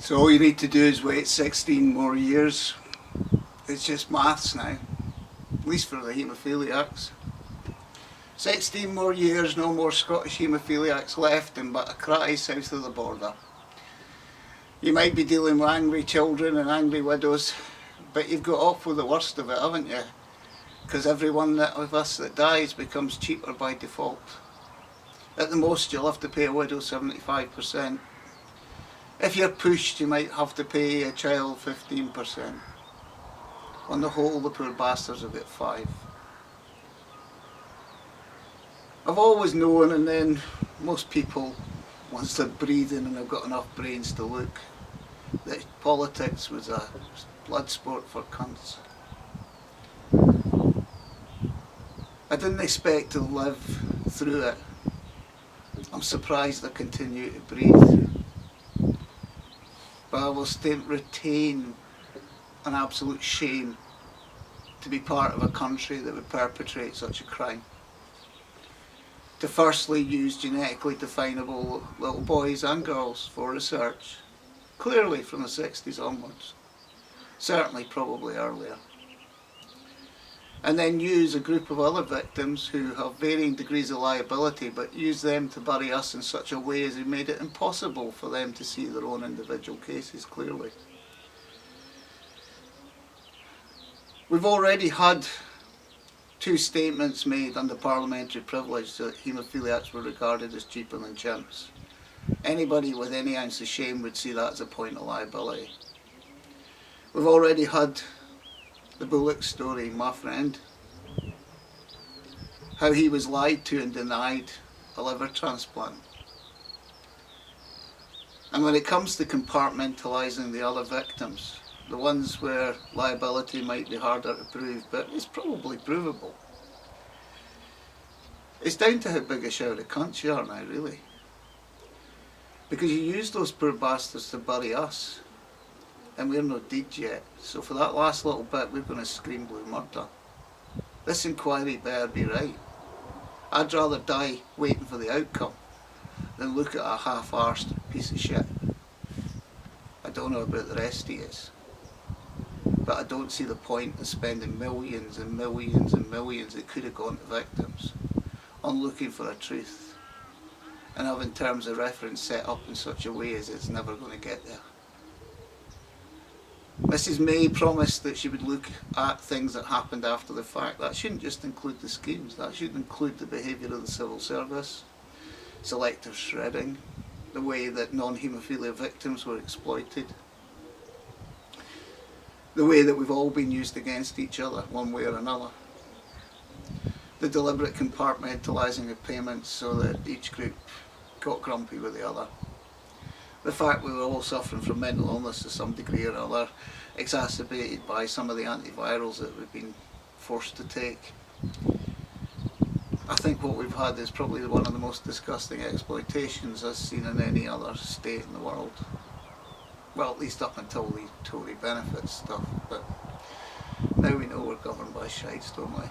So all you need to do is wait 16 more years. It's just maths now, at least for the haemophiliacs. 16 more years, no more Scottish haemophiliacs left in Batacry south of the border. You might be dealing with angry children and angry widows, but you've got off with the worst of it, haven't you? Because every one of us that dies becomes cheaper by default. At the most you'll have to pay a widow 75%. If you're pushed, you might have to pay a child 15%. On the whole, the poor bastards will get 5%. I've always known, and then most people, once they're breathing and have got enough brains to look, that politics was a blood sport for cunts. I didn't expect to live through it. I'm surprised I continue to breathe. But I will still retain an absolute shame to be part of a country that would perpetrate such a crime. To firstly use genetically definable little boys and girls for research, clearly from the 60s onwards, certainly probably earlier. And then use a group of other victims who have varying degrees of liability, but use them to bury us in such a way as it made it impossible for them to see their own individual cases clearly. We've already had 2 statements made under parliamentary privilege that haemophiliacs were regarded as cheaper than chimps. Anybody with any ounce of shame would see that as a point of liability. We've already had the Bullock story, my friend. How he was lied to and denied a liver transplant. And when it comes to compartmentalising the other victims, the ones where liability might be harder to prove, but it's probably provable. It's down to how big a shout of cunts you are now, really. Because you use those poor bastards to bury us, and we're not dead yet. So for that last little bit, we're going to scream blue murder. This inquiry better be right. I'd rather die waiting for the outcome than look at a half-arsed piece of shit. I don't know about the rest of you, but I don't see the point of spending millions and millions and millions that could have gone to victims on looking for a truth and having terms of reference set up in such a way as it's never going to get there. Mrs May promised that she would look at things that happened after the fact. That shouldn't just include the schemes, that should include the behaviour of the civil service, selective shredding, the way that non-haemophilia victims were exploited, the way that we've all been used against each other, one way or another. The deliberate compartmentalising of payments so that each group got grumpy with the other. The fact we were all suffering from mental illness to some degree or other, exacerbated by some of the antivirals that we've been forced to take. I think what we've had is probably one of the most disgusting exploitations I've seen in any other state in the world. Well, at least up until the Tory benefits stuff, but now we know we're governed by shites, don't we?